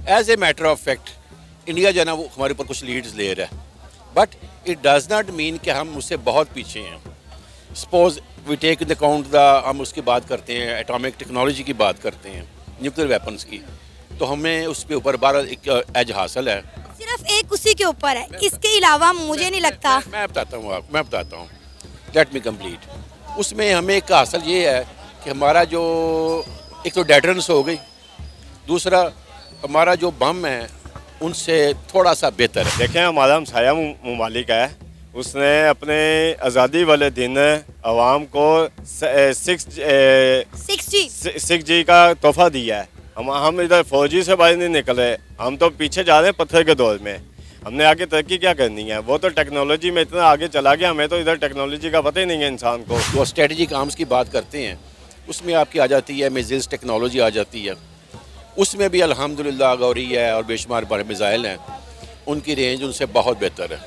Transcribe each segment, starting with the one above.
As a matter of fact India जो है ना वो हमारे ऊपर कुछ लीड्स ले रहा है, but it does not mean कि हम उससे बहुत पीछे हैं। Suppose we take in account हम उसकी बात करते हैं, एटॉमिक टेक्नोलॉजी की बात करते हैं, न्यूक्लियर वेपन्स की, तो हमें उसके ऊपर 12 एक एज हासिल है। सिर्फ एक उसी के ऊपर है, इसके अलावा मुझे नहीं लगता। मैं बताता हूँ, लेट मी कंप्लीट। उसमें हमें एक हासिल ये है कि हमारा जो एक तो डेटरेंस हो गई, दूसरा हमारा जो बम है उनसे थोड़ा सा बेहतर है। देखें, हमारा हमसाया ममालिक है, उसने अपने आज़ादी वाले दिन आवाम को 6G का तोहफा दिया है। हम इधर फौजी से बाहर नहीं निकले, हम तो पीछे जा रहे हैं पत्थर के दौर में। हमने आगे तरक्की क्या करनी है? वो तो टेक्नोलॉजी में इतना आगे चला गया, हमें तो इधर टेक्नोलॉजी का पता ही नहीं है इंसान को। जो स्ट्रेटजिक आर्म्स की बात करते हैं उसमें आपकी आ जाती है मिसाइल्स टेक्नोलॉजी आ जाती है, उसमें भी अल्हम्दुलिल्लाह गौरी है और बेशुमार बड़े मिसाइल हैं, उनकी रेंज उनसे बहुत बेहतर है।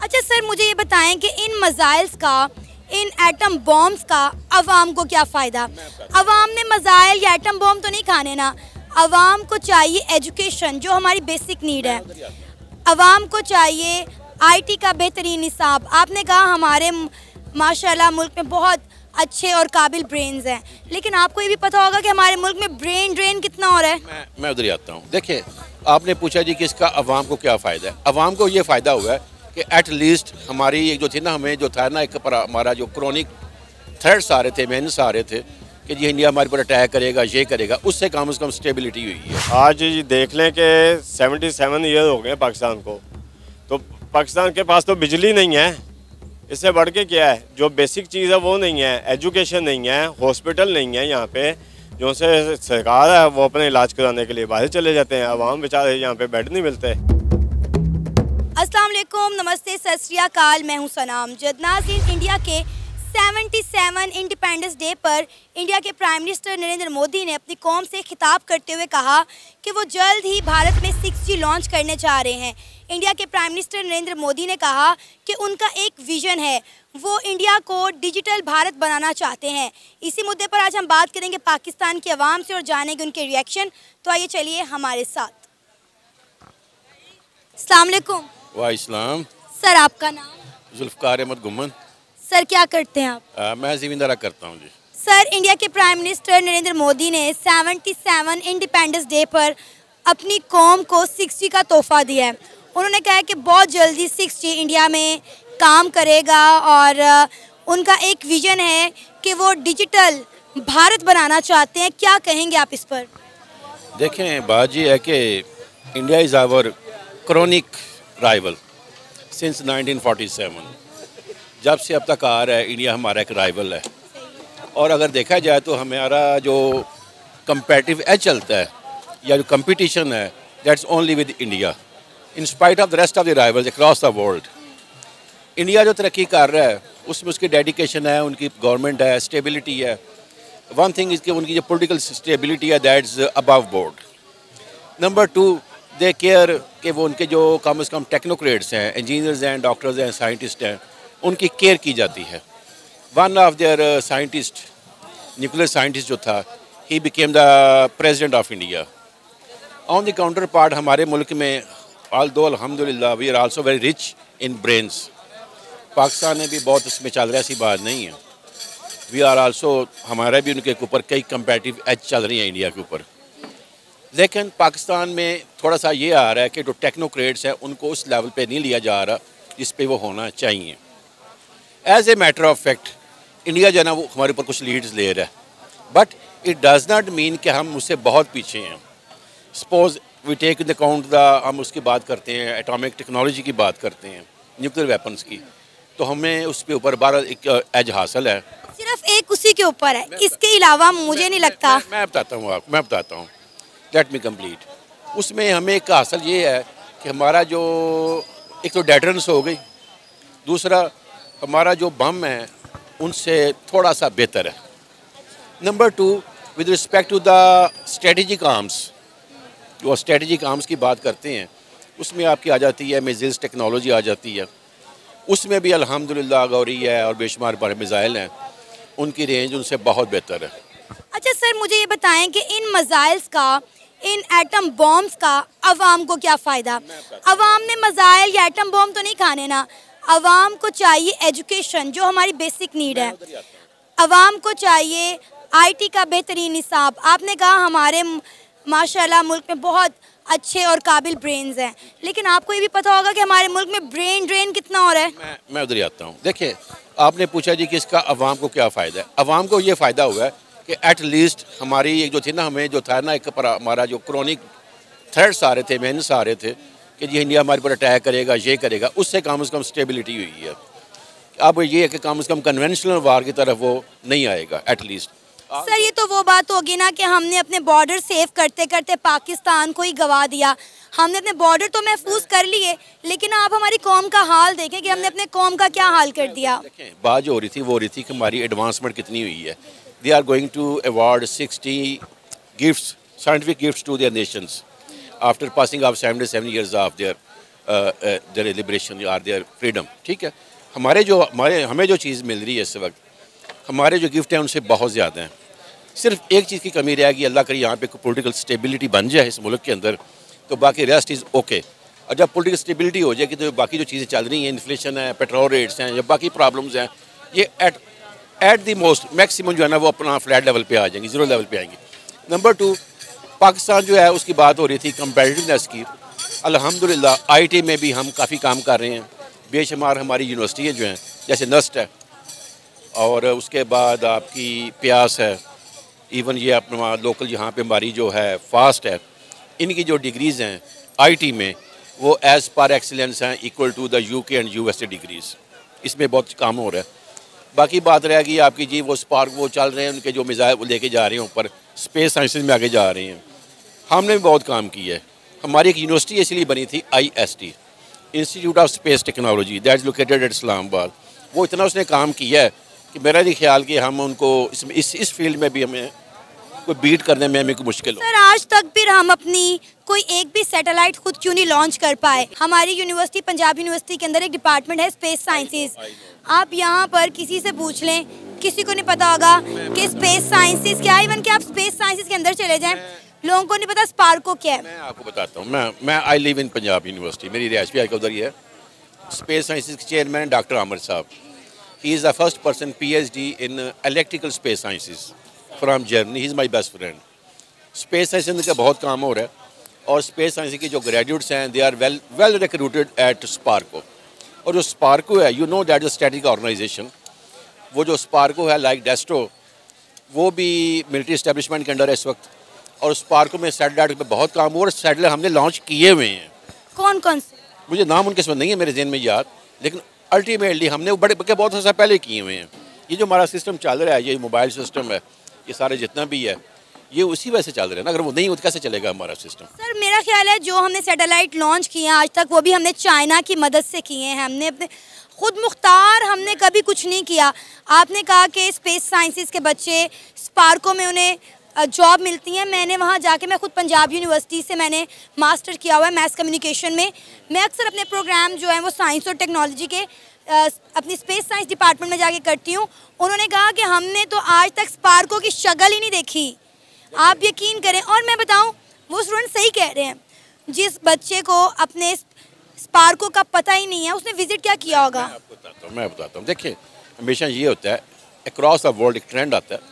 अच्छा सर, मुझे ये बताएं कि इन मिसाइल्स का, इन एटम बॉम्ब्स का अवाम को क्या फ़ायदा? अवाम ने मिसाइल या एटम बॉम्ब तो नहीं खाने ना। अवाम को चाहिए एजुकेशन, जो हमारी बेसिक नीड है। अवाम को चाहिए IT का बेहतरीन निसाब। आपने कहा हमारे माशाल्लाह मुल्क में बहुत अच्छे और काबिल ब्रेन्स हैं, लेकिन आपको ये भी पता होगा कि हमारे मुल्क में ब्रेन ड्रेन कितना हो रहा है। मैं उधर ही आता हूँ। देखिए, आपने पूछा जी कि इसका अवाम को क्या फ़ायदा है। अवाम को ये फ़ायदा हुआ है कि एट लीस्ट हमारी एक जो थी ना, हमें जो था ना एक पर हमारा जो क्रॉनिक थ्रेट्स आ रहे थे, मेन्स आ रहे थे कि जी इंडिया हमारे पर अटैक करेगा, ये करेगा, उससे कम से कम स्टेबिलिटी हुई है। आज ये देख लें कि 77 ईयर हो गए पाकिस्तान को, तो पाकिस्तान के पास तो बिजली नहीं है। इससे बढ़ के क्या है? जो बेसिक चीज़ है वो नहीं है, एजुकेशन नहीं है, हॉस्पिटल नहीं है। यहाँ पे जो से सरकार है वो अपने इलाज कराने के लिए बाहर चले जाते हैं, अवाम बेचारे यहाँ पे बेड नहीं मिलते। अस्सलाम वालेकुम, नमस्ते, सत श्री अकाल, मैं हूँ सनाम जद। नाज़रीन, इंडिया के 77 इंडिपेंडेंस डे पर इंडिया के प्राइम मिनिस्टर नरेंद्र मोदी ने अपनी कौम से खिताब करते हुए कहा कि वो जल्द ही भारत में 6G लॉन्च करने जा रहे हैं। इंडिया के प्राइम मिनिस्टर नरेंद्र मोदी ने कहा कि उनका एक विज़न है, वो इंडिया को डिजिटल भारत बनाना चाहते हैं। इसी मुद्दे पर आज हम बात करेंगे पाकिस्तान की आवाम से और जानेंगे उनके रिएक्शन। तो आइए चलिए हमारे साथ। अस्सलाम वालेकुम। वाइस्लाम। सर, आपका नाम? जुल्फ़कार अहमद गुम्मन। सर, क्या करते हैं आप? मैं ज़मींदारा करता हूँ जी। सर, इंडिया के प्राइम मिनिस्टर नरेंद्र मोदी ने 77 इंडिपेंडेंस डे पर अपनी कौम को 6G का तोहफा दिया है। उन्होंने कहा है कि बहुत जल्दी 6G इंडिया में काम करेगा और उनका एक विज़न है कि वो डिजिटल भारत बनाना चाहते हैं। क्या कहेंगे आप इस पर? देखें, बात ये है कि India is our chronic rival since 1947। जब से अब तक आ रहा है, इंडिया हमारा एक राइवल है। और अगर देखा जाए तो हमारा जो कंपेटिटिव एज चलता है या जो कंपटीशन है, that's only with India in spite of the rest of the rivals across the world. India जो तरक्की कर रहा है उसमें उसकी डेडिकेशन है, उनकी गवर्नमेंट है, स्टेबिलिटी है। वन थिंग इज़ कि उनकी जो पॉलिटिकल स्टेबिलिटी है that's above board. Number 2, they care कि वो उनके जो कम से कम टेक्नोक्रेट्स हैं, इंजीनियर्स हैं, डॉक्टर्स हैं, साइंटिस्ट हैं, उनकी केयर की जाती है। One of their scientist, nuclear scientist जो था, he became the president of India. On the counterpart हमारे मुल्क में ऑल्दो अल्हम्दुलिल्लाह we are also very rich in brains. Pakistan में भी बहुत इसमें चल रहा है, ऐसी बात नहीं है। वी आर आल्सो, हमारा भी उनके ऊपर कई कंपेटिटिव एज चल रही हैं इंडिया के ऊपर। लेकिन पाकिस्तान में थोड़ा सा ये आ रहा है कि जो टेक्नोक्रेट्स हैं उनको उस लेवल पे नहीं लिया जा रहा जिस पे वो होना चाहिए। As a matter of fact India जो है ना वो हमारे ऊपर कुछ लीड्स ले रहा है, but it does not mean कि हम उससे बहुत पीछे हैं। Suppose we take in account हम उसकी बात करते हैं, एटॉमिक टेक्नोलॉजी की बात करते हैं, न्यूक्लियर वेपन्स की, तो हमें उसके ऊपर 12 एक एज हासिल है। सिर्फ एक उसी के ऊपर है, इसके अलावा मुझे नहीं लगता। मैं बताता हूँ, लेट मी कंप्लीट। उसमें हमें एक हासिल ये है कि हमारा जो एक तो डेटरेंस हो गई, दूसरा हमारा जो बम है उनसे थोड़ा सा बेहतर है। Number 2, with respect to the strategic arms, जो स्ट्रेटजिक आर्म्स की बात करते हैं उसमें आपकी आ जाती है मिसाइल्स टेक्नोलॉजी आ जाती है, उसमें भी अल्हम्दुलिल्लाह गौरी है और बेशुमार बड़े मिसाइल हैं, उनकी रेंज उनसे बहुत बेहतर है। अच्छा सर, मुझे ये बताएं कि इन मिसाइल्स का, इन एटम बॉम्ब्स का अवाम को क्या फ़ायदा? अवाम ने मज़ाइल या एटम बॉम्ब तो नहीं खाने ना, अवाम को चाहिए एजुकेशन जो हमारी बेसिक नीड है। अवाम को चाहिए आईटी का बेहतरीन निसाब। आपने कहा हमारे माशाल्लाह मुल्क में बहुत अच्छे और काबिल ब्रेन्स हैं, लेकिन आपको ये भी पता होगा कि हमारे मुल्क में ब्रेन ड्रेन कितना हो रहा है। मैं उधर ही आता हूँ। देखिए, आपने पूछा जी कि इसका अवाम को क्या फ़ायदा है। अवाम को ये फ़ायदा हुआ है कि एट लीस्ट हमारी एक जो थी ना, हमें जो था ना एक पर हमारा जो क्रॉनिक थ्रेट्स आ रहे थे, मेहनत आ रहे थे कि जी इंडिया हमारे पर अटैक करेगा, ये करेगा, उससे कम से कम स्टेबिलिटी हुई है। अब ये है कि कम से कम कन्वेंशनल वार की तरफ वो नहीं आएगा एट लीस्ट। सर ये तो वो बात होगी ना कि हमने अपने बॉर्डर सेव करते करते पाकिस्तान को ही गवा दिया। हमने अपने बॉर्डर तो महफूज कर लिए, लेकिन आप हमारी कौम का हाल देखें कि हमने अपने कौम का क्या हाल कर दिया। देखें, बात जो हो रही थी वो हो रही थी कि हमारी एडवांसमेंट कितनी हुई है। They are going to award 60 gifts, scientific gifts to their nations after passing of 77 years of their liberation और देयर फ्रीडम। ठीक है, हमें जो चीज़ मिल रही है इस वक्त, हमारे जो गिफ्ट हैं उनसे बहुत ज़्यादा हैं। सिर्फ एक चीज़ की कमी रहेगी, अल्लाह करे यहाँ पे पॉलिटिकल स्टेबिलिटी बन जाए इस मुल्क के अंदर, तो बाकी रेस्ट इज़ ओके। और जब पॉलिटिकल स्टेबिलिटी हो जाएगी तो बाकी जो चीज़ें चल रही हैं, इन्फ्लेशन है, पेट्रोल रेट्स हैं, या बाकी प्रॉब्लम्स हैं, ये एट दी मोस्ट मैक्सिमम जो है ना वो अपना फ्लैट लेवल पे आ जाएंगी, ज़ीरो लेवल पे आएंगी। नंबर 2, पाकिस्तान जो है उसकी बात हो रही थी कंपेटिटिवनेस की। अल्हम्दुलिल्लाह आईटी में भी हम काफ़ी काम कर रहे हैं। बेशुमार हमारी यूनिवर्सिटियाँ जो हैं, जैसे नस्ट है, और उसके बाद आपकी प्यास है, इवन ये अपना लोकल यहाँ पे हमारी जो है फास्ट है, इनकी जो डिग्रीज़ हैं आईटी में वो एज़ पर एक्सीलेंस हैं, equal to the UK and USA degrees. इसमें बहुत काम हो रहा है। बाकी बात रहेगी आपकी जी वो स्पार्क वो चल रहे हैं, उनके जो मिज़ाइल वो लेके जा रहे हैं ऊपर, स्पेस साइंसेज में आगे जा रहे हैं। हमने भी बहुत काम किया है। हमारी एक यूनिवर्सिटी इसलिए बनी थी IST, institute of space technology, that is located at Islamabad. वो इतना उसने काम किया है कि मेरा नहीं ख्याल कि हम उनको इस फील्ड में भी हमें कोई बीट करने में हमें कोई मुश्किल हो। सर आज तक फिर हम अपनी कोई एक भी सैटेलाइट खुद क्यों नहीं लॉन्च कर पाए? हमारी यूनिवर्सिटी, पंजाब यूनिवर्सिटी के अंदर एक डिपार्टमेंट है स्पेस साइंसेज। आप यहाँ पर किसी से पूछ लें, किसी को नहीं पता होगा कि स्पेस साइंसेज क्या है। इवन कि आप स्पेस साइंसेज के अंदर चले जाएं, लोगों को नहीं पता स्पार्को क्या है। मैं आपको बताता हूँ, मैं I live in Punjab university, मेरी रिहाइश भी उधर ही है। स्पेस साइंसेज के चेयरमैन डॉक्टर आमिर साहब, he is the first person PhD in electrical space sciences from Germany. He is my best friend. Space science का बहुत काम हो रहा है, और स्पेस साइंस के जो ग्रेजुएट्स हैं they are well recruited at SUPARCO. और जो स्पार्को है, you know that is static organisation. वो जो स्पार्को है लाइक डेस्ट्रो, वो भी मिलिट्री इस्टेब्लिशमेंट के अंडर है इस वक्त। और स्पार्को में सैटेलाइट पे बहुत काम हुआ, और सैटेलाइट हमने लॉन्च किए हुए हैं। कौन कौन से? मुझे नाम उनके इसमें नहीं है मेरे जहन में याद, लेकिन अल्टीमेटली हमने वो बड़े बहुत अर्सा पहले किए हुए हैं। ये जो हमारा सिस्टम चल रहा है, ये मोबाइल सिस्टम है, ये सारे जितना भी है, ये उसी वजह से चल रहे हैं ना। अगर वो नहीं हो तो कैसे चलेगा हमारा सिस्टम? सर मेरा ख्याल है जो हमने सैटेलाइट लॉन्च किए हैं आज तक, वो भी हमने चाइना की मदद से किए हैं। हमने अपने खुद मुख्तार हमने कभी कुछ नहीं किया। आपने कहा कि स्पेस साइंसेज के बच्चे स्पार्को में उन्हें जॉब मिलती है। मैंने वहाँ जाके, मैं खुद पंजाब यूनिवर्सिटी से मैंने मास्टर किया हुआ है मैथ कम्युनिकेशन में। मैं अक्सर अपने प्रोग्राम जो हैं वो साइंस और टेक्नोलॉजी के अपनी स्पेस साइंस डिपार्टमेंट में जाके करती हूँ। उन्होंने कहा कि हमने तो आज तक स्पार्को की शक्ल ही नहीं देखी। आप यकीन करें, और मैं बताऊं वो स्टूडेंट सही कह रहे हैं। जिस बच्चे को अपने स्पार्को का पता ही नहीं है, उसने विजिट क्या किया होगा? मैं बताता हूँ। देखिए, हमेशा ये होता है अक्रॉस द वर्ल्ड, एक ट्रेंड आता है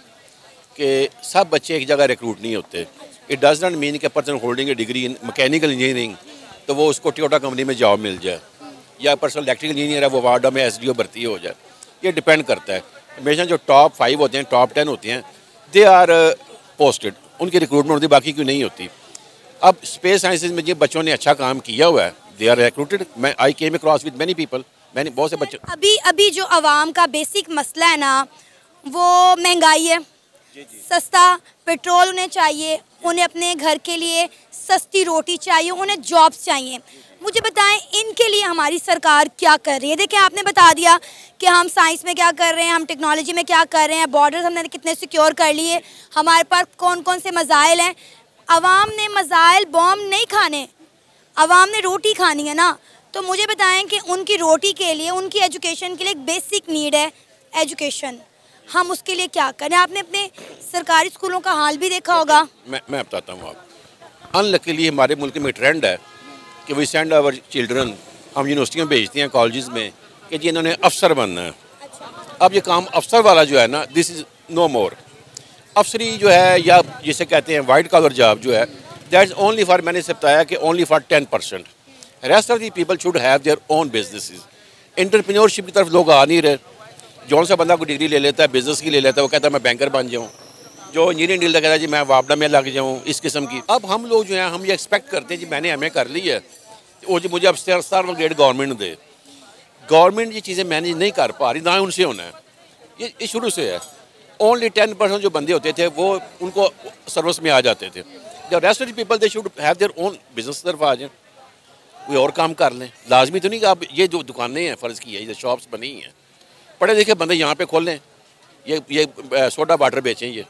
कि सब बच्चे एक जगह रिक्रूट नहीं होते। इट डज नॉट मीन कि person holding A degree in mechanical engineering तो वो उसको टोयोटा कंपनी में जॉब मिल जाए, या पर्सन इलेक्ट्रिकल इंजीनियर है वो वार्डा में SDO भर्ती हो जाए। ये डिपेंड करता है। हमेशा जो टॉप 5 होते हैं, टॉप 10 होते हैं, दे आर पोस्टेड, उनकी रिक्रूटमेंट होती है, बाकी क्यों नहीं होती। अब स्पेस साइंसेज में जिन बच्चों ने अच्छा काम किया हुआ है, दे आर रिक्रूटेड। मैं I came across with many people, मैंने बहुत से बच्चे। अभी जो आवाम का बेसिक मसला है ना, वो महंगाई है। सस्ता पेट्रोल उन्हें चाहिए, उन्हें अपने घर के लिए सस्ती रोटी चाहिए, उन्हें जॉब्स चाहिए। मुझे बताएं इनके लिए हमारी सरकार क्या कर रही है? देखिए, आपने बता दिया कि हम साइंस में क्या कर रहे हैं, हम टेक्नोलॉजी में क्या कर रहे हैं, बॉर्डर्स हमने कितने सिक्योर कर लिए, हमारे पास कौन कौन से मज़ाइल हैं। अवाम ने मज़ाइल बॉम्ब नहीं खाने, अवाम ने रोटी खानी है ना। तो मुझे बताएं कि उनकी रोटी के लिए, उनकी एजुकेशन के लिए एक बेसिक नीड है एजुकेशन। हम उसके लिए क्या करें? आपने अपने सरकारी स्कूलों का हाल भी देखा होगा। मैं बताता हूँ। आप अनलकीली हमारे मुल्क में ट्रेंड है कि वी सेंड आवर चिल्ड्रन, हम यूनिवर्सिटियों में भेजते हैं, कॉलेजेस में, कि जी इन्होंने अफसर बनना है। अब ये काम अफसर वाला जो है ना, दिस इज़ नो मोर। अफसरी जो है, या जिसे कहते हैं वाइट कॉलर जॉब जो है, दैट इज़ ओनली फॉर, मैंने से बताया कि only for 10%। Rest of the people should have their own businesses. Entrepreneurship की तरफ लोग आ नहीं रहे। जौन सा बंदा कोई डिग्री ले लेता है, बिजनेस की ले लेता है, वो कहता है मैं बैंकर बन जाऊँ। जो इंजीनियरिंग डील कहता है जी मैं वापडा में लग जाऊँ, इस किस्म की। अब हम लोग जो हैं, हम ये एक्सपेक्ट करते हैं जी मैंने एमए कर ली है, वो जी मुझे अब स्टार ग्रेड गवर्नमेंट दे। गवर्नमेंट ये चीज़ें मैनेज नहीं कर पा रही, ना उनसे होना है। ये शुरू से है। ओनली 10% जो बंदे होते थे वो उनको सर्विस में आ जाते थे। The rest of the people they should have their own business तरफ आ जाएं, कोई और काम कर लें। लाजमी तो नहीं कि आप ये जो दुकानें हैं फ़र्ज़ की है, ये शॉप्स बनी हैं, पढ़े लिखे बंदे यहाँ पे खोल लें, ये सोडा वाटर बेचें। ये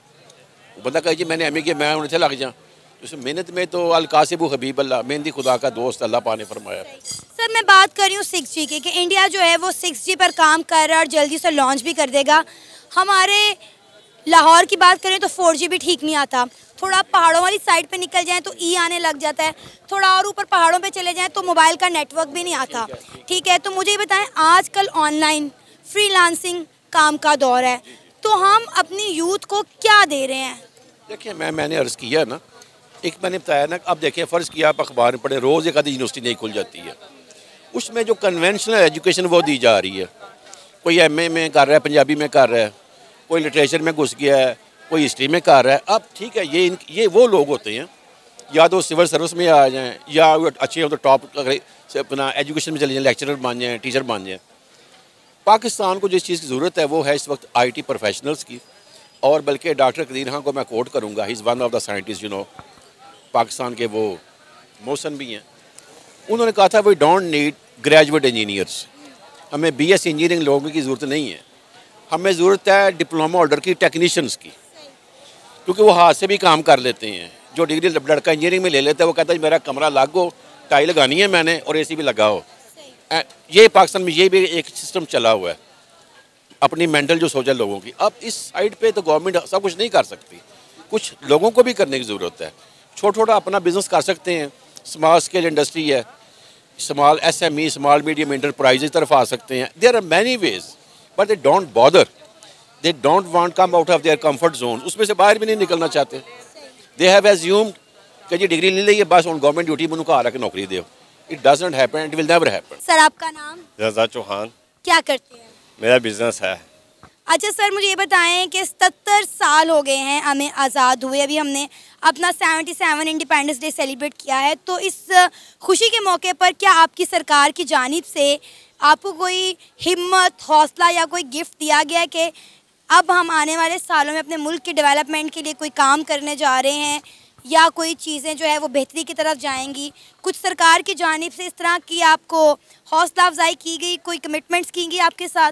बंदा कहे जी मैंने एमए किया, मैं उनसे लग जाऊँ। उस मेहनत में तो अलकासिबु हबीब अल्लाह, मेहंदी खुदा का दोस्त, अल्लाह पाक ने फरमाया। सर मैं बात कर रही हूँ 6G की, कि इंडिया जो है वो 6G पर काम कर रहा है और जल्दी से लॉन्च भी कर देगा। हमारे लाहौर की बात करें तो 4G भी ठीक नहीं आता। थोड़ा पहाड़ों वाली साइड पे निकल जाएं तो ई आने लग जाता है, थोड़ा और ऊपर पहाड़ों पे चले जाएं तो मोबाइल का नेटवर्क भी नहीं आता। ठीक है, तो मुझे ये बताएं, आजकल ऑनलाइन फ्रीलांसिंग काम का दौर है, तो हम अपनी यूथ को क्या दे रहे हैं? देखिए मैंने अर्ज़ किया ना, एक मैंने बताया ना, अब देखिए फ़र्ज़ किया आप अखबार में पढ़े, रोज़ एक आधी यूनिवर्सिटी नहीं खुल जाती है, उसमें जो कन्वेंशनल एजुकेशन वो दी जा रही है। कोई एमए में कर रहा है, पंजाबी में कर रहा है, कोई लिटरेचर में घुस गया है, कोई हिस्ट्री में कर रहा है। अब ठीक है, ये वो लोग होते हैं, या तो सिविल सर्विस में आ जाएँ, या अच्छे हो तो टॉप अपना एजुकेशन में चले जाएँ, लेक्चरर बन जाएँ, टीचर बन जाएँ। पाकिस्तान को जिस चीज़ की ज़रूरत है वो है इस वक्त IT प्रोफेशनल्स की। और बल्कि डॉक्टर कदीर खान को मैं कोट करूँगा, he is one of the scientist, Pakistan के वो मौसन भी हैं। उन्होंने कहा था we don't need graduate engineers, हमें BS इंजीनियरिंग लोगों की ज़रूरत नहीं है, हमें ज़रूरत है डिप्लोमा होल्डर की, टेक्नीशियंस की, क्योंकि वो हाथ से भी काम कर लेते हैं। जो डिग्री लड़का इंजीनियरिंग में ले लेता है वो कहता है मेरा कमरा लागो, टाई लगानी है मैंने और AC भी लगाओ। ये पाकिस्तान में ये भी एक सिस्टम चला हुआ है, अपनी मेंटल जो सोचा लोगों की। अब इस साइड पे तो गवर्नमेंट सब कुछ नहीं कर सकती, कुछ लोगों को भी करने की ज़रूरत है। छोटा अपना बिजनेस कर सकते हैं, स्मॉल स्केल इंडस्ट्री है, small SME, small medium enterprise तरफ आ सकते हैं। There are many ways, but they don't bother, they don't want come out of their comfort zone, उसमें से बाहर भी नहीं निकलना चाहते। दे हैव एज्यूम्ड कि जी डिग्री ले ली बस, गवर्नमेंट ड्यूटी में उनको आ रहा कि नौकरी दो। It doesn't happen, it will never happen. Sir आपका नाम? रज़ा चौहान। क्या करते हैं? मेरा बिजनेस है। अच्छा सर मुझे ये बताएं कि 77 साल हो गए हैं हमें आज़ाद हुए, अभी हमने अपना 77 इंडिपेंडेंस डे सेलिब्रेट किया है, तो इस खुशी के मौके पर क्या आपकी सरकार की जानिब से आपको कोई हिम्मत, हौसला या कोई गिफ्ट दिया गया है कि अब हम आने वाले सालों में अपने मुल्क के डेवलपमेंट के लिए कोई काम करने जा रहे हैं, या कोई चीज़ें जो है वो बेहतरी की तरफ जाएंगी? कुछ सरकार की जानिब से इस तरह की आपको हौसला अफजाई की गई, कोई कमिटमेंट्स की गई आपके साथ?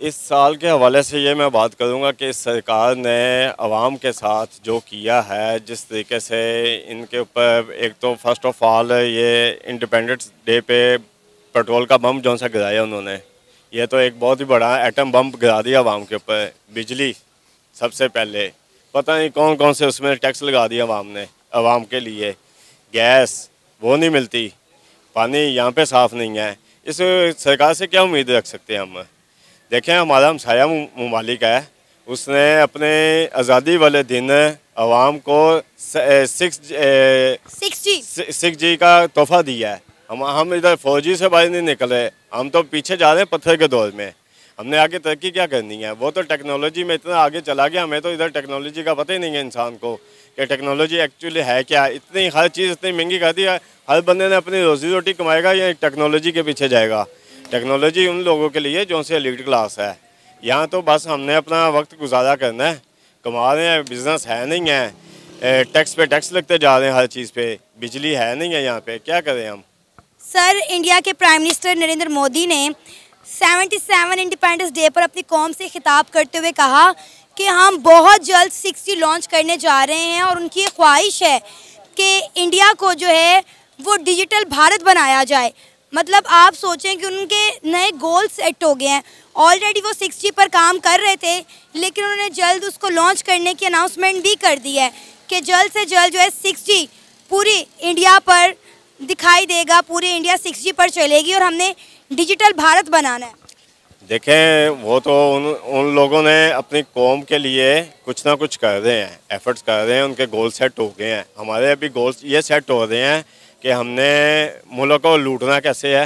इस साल के हवाले से ये मैं बात करूँगा कि सरकार ने आवाम के साथ जो किया है, जिस तरीके से इनके ऊपर, एक तो फर्स्ट ऑफ ऑल ये इंडिपेंडेंस डे पे पेट्रोल का बम जो सा गिराया उन्होंने, ये तो एक बहुत ही बड़ा एटम बम गिरा दिया आवाम के ऊपर। बिजली सबसे पहले, पता नहीं कौन कौन से उसमें टैक्स लगा दिया आवाम ने, आवाम के लिए। गैस वो नहीं मिलती, पानी यहाँ पे साफ़ नहीं है। इस सरकार से क्या उम्मीद रख सकते हैं हम? देखें, हमारा हमसाया ममालिक है, उसने अपने आज़ादी वाले दिन आवाम को 6G का तोहफ़ा दिया है। हम इधर 4G से बाहर नहीं निकले, हम तो पीछे जा रहे हैं पत्थर के दौर में। हमने आगे तरक्की क्या करनी है? वो तो टेक्नोलॉजी में इतना आगे चला गया, हमें तो इधर टेक्नोलॉजी का पता ही नहीं है इंसान को कि टेक्नोलॉजी एक्चुअली है क्या। इतनी हर चीज़ इतनी महंगी कर दी है, हर बंदे ने अपनी रोज़ी रोटी कमाएगा या टेक्नोलॉजी के पीछे जाएगा। टेक्नोलॉजी उन लोगों के लिए जो से एलीट क्लास है। यहाँ तो बस हमने अपना वक्त गुजारा करना है, कमा रहे हैं, बिज़नेस है नहीं है, टैक्स पे टैक्स लगते जा रहे हैं हर चीज़ पे, बिजली है नहीं है यहाँ पे, क्या करें हम? सर इंडिया के प्राइम मिनिस्टर नरेंद्र मोदी ने 77 इंडिपेंडेंस डे पर अपनी कौम से खिताब करते हुए कहा कि हम बहुत जल्द 6G लॉन्च करने जा रहे हैं और उनकी ये ख्वाहिश है कि इंडिया को जो है वो डिजिटल भारत बनाया जाए। मतलब आप सोचें कि उनके नए गोल सेट हो गए हैं। ऑलरेडी वो 6G पर काम कर रहे थे, लेकिन उन्होंने जल्द उसको लॉन्च करने की अनाउंसमेंट भी कर दी है। कि जल्द से जल्द जो है 6G पूरी इंडिया पर दिखाई देगा, पूरी इंडिया 6G पर चलेगी और हमने डिजिटल भारत बनाना है। देखें, वो तो उन लोगों ने अपनी कौम के लिए कुछ ना कुछ कर रहे हैं, एफर्ट्स कर रहे हैं, उनके गोल सेट हो गए हैं। हमारे अभी गोल्स ये सेट हो रहे हैं कि हमने मुल्क को लूटना कैसे है,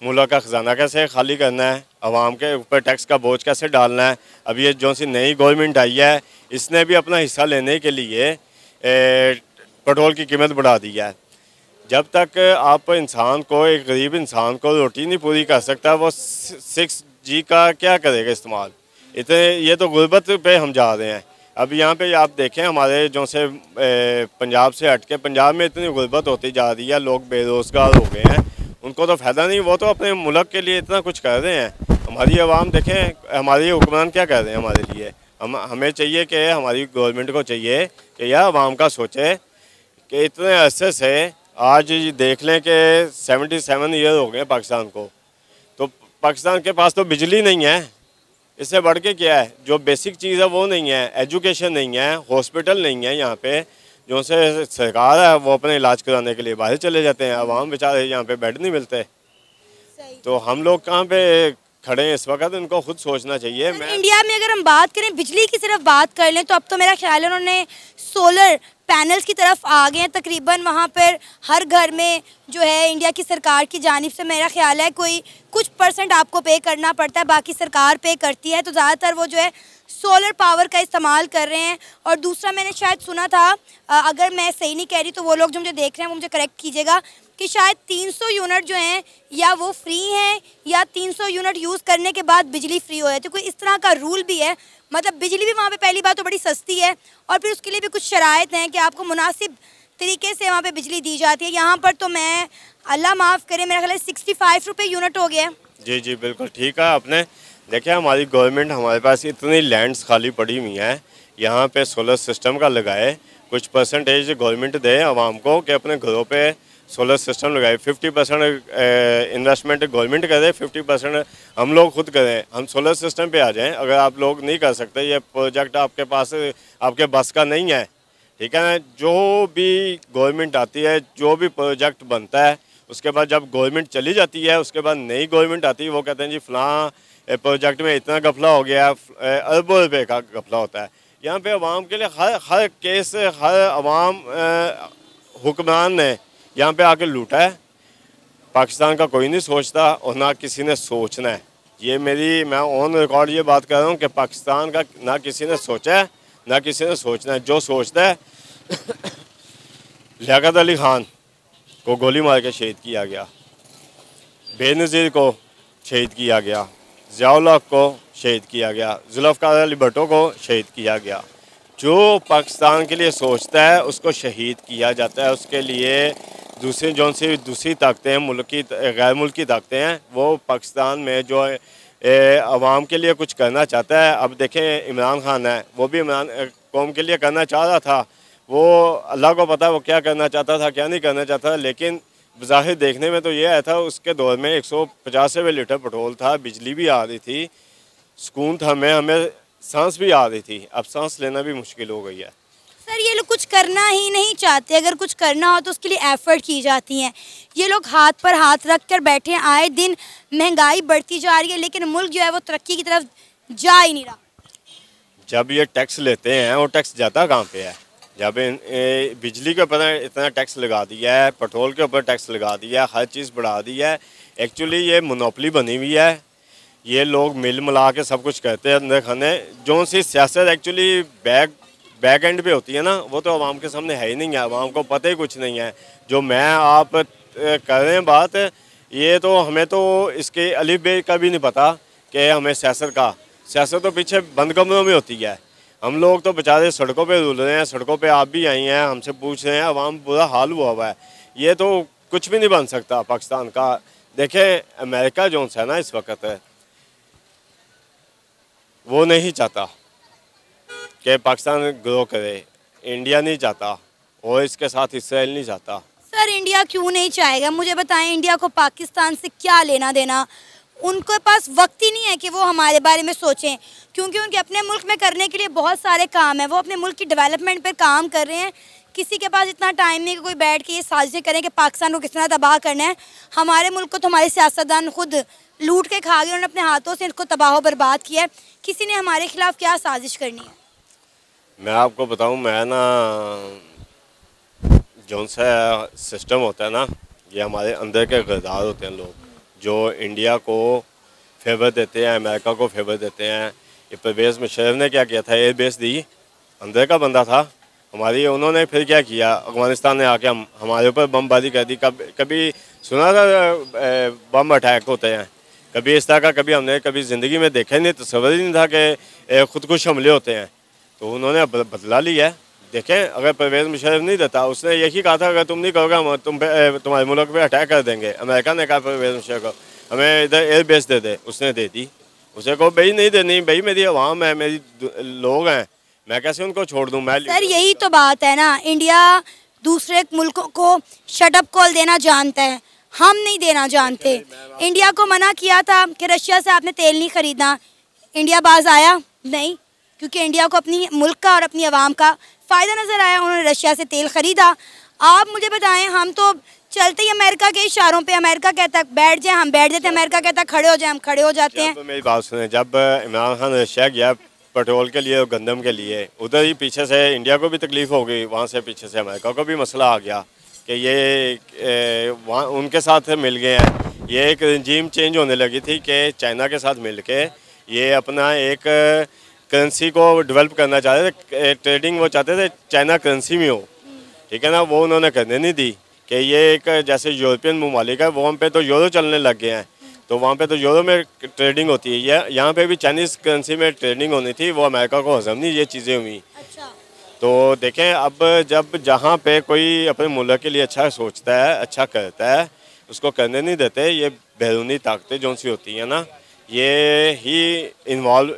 मुल्क का ख़जाना कैसे खाली करना है, आवाम के ऊपर टैक्स का बोझ कैसे डालना है। अब ये जो सी नई गवर्नमेंट आई है, इसने भी अपना हिस्सा लेने के लिए पेट्रोल की कीमत बढ़ा दी है। जब तक आप इंसान को, एक गरीब इंसान को रोटी नहीं पूरी कर सकता, वो 6G का क्या करेगा इस्तेमाल। इतने ये तो गुर्बत पे हम जा रहे हैं। अब यहाँ पे आप देखें, हमारे जो से पंजाब से हट के, पंजाब में इतनी गुर्बत होती जा रही है, लोग बेरोज़गार हो गए हैं, उनको तो फ़ायदा नहीं, वो तो अपने मुल्क के लिए इतना कुछ कर रहे हैं। हमारी आवाम देखें, हमारी हुक्मरान क्या कर रहे हैं हमारे लिए। हमें चाहिए कि हमारी गवर्नमेंट को चाहिए कि यह आवाम का सोचे कि इतने अरसे से, आज देख लें कि 77 ईयर हो गए पाकिस्तान को, तो पाकिस्तान के पास तो बिजली नहीं है, इससे बढ़ के क्या है। जो बेसिक चीज़ है वो नहीं है, एजुकेशन नहीं है, हॉस्पिटल नहीं है। यहाँ पे जो से सरकार है वो अपने इलाज कराने के लिए बाहर चले जाते हैं, आवाम बेचारे यहाँ पे बेड नहीं मिलते। तो हम लोग कहाँ पे खड़े हैं इस वक्त, उनको खुद सोचना चाहिए। इंडिया में अगर हम बात करें, बिजली की सिर्फ बात कर लें, तो अब तो मेरा ख्याल है उन्होंने सोलर पैनल्स की तरफ आ गए हैं। तकरीबन वहाँ पर हर घर में जो है इंडिया की सरकार की जानिब से मेरा ख्याल है कोई कुछ % आपको पे करना पड़ता है, बाकी सरकार पे करती है। तो ज़्यादातर वो जो है सोलर पावर का इस्तेमाल कर रहे हैं। और दूसरा मैंने शायद सुना था, अगर मैं सही नहीं कह रही तो वो लोग जो मुझे देख रहे हैं वो मुझे करेक्ट कीजिएगा, कि शायद 300 यूनिट जो हैं या वो फ्री हैं, या 300 यूनिट यूज़ करने के बाद बिजली फ्री हो जाती है। कोई इस तरह का रूल भी है। मतलब बिजली भी वहाँ पे पहली बात तो बड़ी सस्ती है, और फिर उसके लिए भी कुछ शराइत हैं कि आपको मुनासिब तरीके से वहाँ पे बिजली दी जाती है। यहाँ पर तो मैं, अल्लाह माफ़ करे, मेरा ख्याल है 65 रुपये यूनिट हो गया। जी जी बिल्कुल ठीक है आपने। देखिए, हमारी गवर्नमेंट, हमारे पास इतनी लैंड्स खाली पड़ी हुई हैं, यहाँ पे सोलर सिस्टम का लगाए, कुछ % गवर्नमेंट दे आवाम को कि अपने घरों पे सोलर सिस्टम लगाए। 50% इन्वेस्टमेंट गवर्नमेंट करे, 50% हम लोग खुद करें। हम सोलर सिस्टम पे आ जाएं। अगर आप लोग नहीं कर सकते, ये प्रोजेक्ट आपके पास, आपके बस का नहीं है, ठीक है ना। जो भी गवर्नमेंट आती है, जो भी प्रोजेक्ट बनता है, उसके बाद जब गवर्नमेंट चली जाती है, उसके बाद नई गवर्नमेंट आती है, वो कहते हैं जी फ़लाँ प्रोजेक्ट में इतना घपला हो गया, अरबों रुपये का घपला होता है। यहाँ पे अवाम के लिए हर केस, हर अवाम हुक्मरान ने यहाँ पे आके लूटा है। पाकिस्तान का कोई नहीं सोचता और ना किसी ने सोचना है। ये मैं ऑन रिकॉर्ड ये बात कर रहा हूँ कि पाकिस्तान का ना किसी ने सोचा है, ना किसी ने सोचना है। जो सोचता है लियाकत अली खान को गोली मार के शहीद किया गया, बेनज़ीर को शहीद किया गया, ज़ियाउल हक को शहीद किया गया, जुल्फ़िकार अली भुट्टो को शहीद किया गया। जो पाकिस्तान के लिए सोचता है उसको शहीद किया जाता है। उसके लिए दूसरी ताकतें हैं, मुल्क की गैर मुल्की ताकतें हैं, वो पाकिस्तान में जो आवाम के लिए कुछ करना चाहता है। अब देखें, इमरान खान है, वो भी इमरान कौम के लिए करना चाह रहा था। वो अल्लाह को पता है वो क्या करना चाहता था, क्या नहीं करना चाहता, लेकिन ज़ाहिर देखने में तो ये आया था। उसके दौर में 150 लीटर पेट्रोल था, बिजली भी आ रही थी, सुकून था, हमें सांस भी आ रही थी। अब सांस लेना भी मुश्किल हो गई है। सर, ये लोग कुछ करना ही नहीं चाहते। अगर कुछ करना हो तो उसके लिए एफर्ट की जाती हैं। ये लोग हाथ पर हाथ रख कर बैठे हैं। आए दिन महंगाई बढ़ती जा रही है, लेकिन मुल्क जो है वो तरक्की की तरफ जा ही नहीं रहा। जब ये टैक्स लेते हैं, वो टैक्स जाता कहाँ पे है। जब बिजली के ऊपर इतना टैक्स लगा दिया है, पेट्रोल के ऊपर टैक्स लगा दिया है, हर चीज़ बढ़ा दी है। एक्चुअली ये मोनोपोली बनी हुई है। ये लोग मिल मिला के सब कुछ करते हैं अंदर खाने। जो सी सियासत एक्चुअली बैक एंड पे होती है ना, वो तो आवाम के सामने है ही नहीं है। आवाम को पता ही कुछ नहीं है। जो मैं आप कर रहे हैं बात, ये तो हमें तो इसके अलिफ बे का भी नहीं पता कि हमें सियासत तो पीछे बंद कमरों में होती है। हम लोग तो बेचारे सड़कों पे रुल रहे हैं। सड़कों पे आप भी आई हैं, हमसे पूछ रहे हैं, आवाम बुरा हाल हुआ है। ये तो कुछ भी नहीं बन सकता पाकिस्तान का। देखें, अमेरिका जो है ना इस वक्त है, वो नहीं चाहता कि पाकिस्तान ग्रो करे। इंडिया नहीं चाहता और इसके साथ इसराइल नहीं चाहता। सर, इंडिया क्यों नहीं चाहेगा? मुझे बताएं, इंडिया को पाकिस्तान से क्या लेना देना? उनके पास वक्त ही नहीं है कि वो हमारे बारे में सोचें, क्योंकि उनके अपने मुल्क में करने के लिए बहुत सारे काम हैं। वो अपने मुल्क की डेवलपमेंट पर काम कर रहे हैं। किसी के पास इतना टाइम नहीं कि कोई बैठ के ये साजिशें करें कि पाकिस्तान को किस तरह तबाह करना है। हमारे मुल्क को तो हमारे सियासतदान खुद लूट के खा गए, उन्होंने अपने हाथों से इसको तबाह बर्बाद किया है। किसी ने हमारे खिलाफ क्या साजिश करनी है? मैं आपको बताऊं, मैं ना जौन सा सिस्टम होता है ना, ये हमारे अंदर के गद्दार होते हैं लोग, जो इंडिया को फेवर देते हैं, अमेरिका को फेवर देते हैं। ये परवेज़ मुशर्रफ ने क्या किया था, एयर बेस दी, अंदर का बंदा था हमारी, उन्होंने फिर क्या किया, अफगानिस्तान में आके हमारे ऊपर बमबारी कर दी। कभी सुना था बम अटैक होते हैं, कभी इस तरह का हमने कभी ज़िंदगी में देखा ही नहीं, तस्वर ही नहीं था कि खुदकुश हमले होते हैं। तो उन्होंने बदला लिया। देखें, अगर परवेज़ मुशर्रफ नहीं देता, उसने यही कहा था अगर तुम नहीं करोगे हम तुम्हारे मुल्क पे अटैक कर देंगे। अमेरिका ने कहा परवेज़ मुशर्रफ को हमें इधर एयर बेस दे दे, उसने दे दी। उसे कहो भाई नहीं देनी, भाई मेरी अवाम है, मेरी लोग हैं, मैं कैसे उनको छोड़ दूँ। मैं सर यही तो बात है ना, इंडिया दूसरे मुल्कों को शटअप कॉल देना जानता है, हम नहीं देना जानते। इंडिया को मना किया था कि रशिया से आपने तेल नहीं खरीदना, इंडिया बाज आया नहीं, क्योंकि इंडिया को अपनी मुल्क का और अपनी आवाम का फ़ायदा नज़र आया, उन्होंने रशिया से तेल ख़रीदा। आप मुझे बताएं, हम तो चलते ही अमेरिका के इशारों पे, अमेरिका कहता है बैठ जाए हम बैठ जाते हैं, अमेरिका कहता है खड़े हो जाए हम खड़े हो जाते हैं। मेरी बात सुने, जब इमरान खान रशिया गया पेट्रोल के लिए और गंदम के लिए, उधर ही पीछे से इंडिया को भी तकलीफ़ हो गई, वहाँ से पीछे से अमेरिका को भी मसला आ गया कि ये वहाँ उनके साथ मिल गए हैं। ये एक रजीम चेंज होने लगी थी कि चाइना के साथ मिल के ये अपना एक करेंसी को डेवलप करना चाहते थे, ट्रेडिंग वो चाहते थे चाइना करेंसी में हो, ठीक है ना। वो उन्होंने करने नहीं दी कि ये एक जैसे यूरोपियन ममालिक है, वहाँ पे तो यूरो चलने लग गए हैं, तो वहाँ पे तो यूरो में ट्रेडिंग होती है। यहाँ पे भी चाइनीज़ करेंसी में ट्रेडिंग होनी थी, वो अमेरिका को हजम नहीं ये चीज़ें हुई। अच्छा। तो देखें, अब जब जहाँ पे कोई अपने मुल्क के लिए अच्छा सोचता है, अच्छा करता है, उसको करने नहीं देते। ये बैरूनी ताकतें जो सी होती हैं ना, ये ही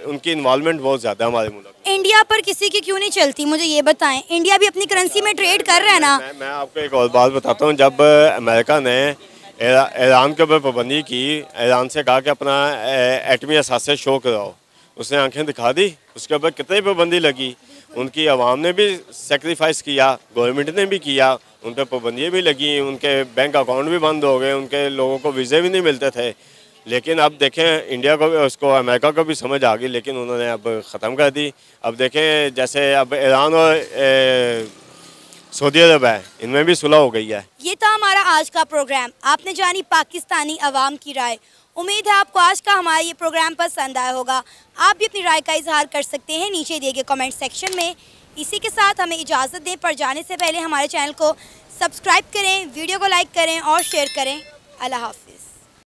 उनकी इन्वॉल्वमेंट बहुत ज़्यादा हमारे मुल्क में। इंडिया पर किसी की क्यों नहीं चलती, मुझे ये बताएं। इंडिया भी अपनी करेंसी में ट्रेड कर रहा है ना। मैं आपको एक और बात बताता हूँ, जब अमेरिका ने ईरान के ऊपर पाबंदी की, ईरान से कहा कि अपना एटमी असासे शो कराओ, उसने आंखें दिखा दी, उसके ऊपर कितनी पाबंदी लगी। उनकी आवाम ने भी सेक्रीफाइस किया, गवर्नमेंट ने भी किया, उन पर पाबंदियाँ भी लगी, उनके बैंक अकाउंट भी बंद हो गए, उनके लोगों को वीज़े भी नहीं मिलते थे। लेकिन अब देखें, इंडिया को भी, उसको अमेरिका को भी समझ आ गई, लेकिन उन्होंने अब ख़त्म कर दी। अब देखें, जैसे अब ईरान और सऊदी अरब है, इनमें भी सुलह हो गई है। ये था हमारा आज का प्रोग्राम, आपने जानी पाकिस्तानी अवाम की राय। उम्मीद है आपको आज का हमारा ये प्रोग्राम पसंद आया होगा। आप भी अपनी राय का इजहार कर सकते हैं नीचे दिए गए कमेंट सेक्शन में। इसी के साथ हमें इजाज़त दें, पर जाने से पहले हमारे चैनल को सब्सक्राइब करें, वीडियो को लाइक करें और शेयर करें। अल्लाह हाफिज़।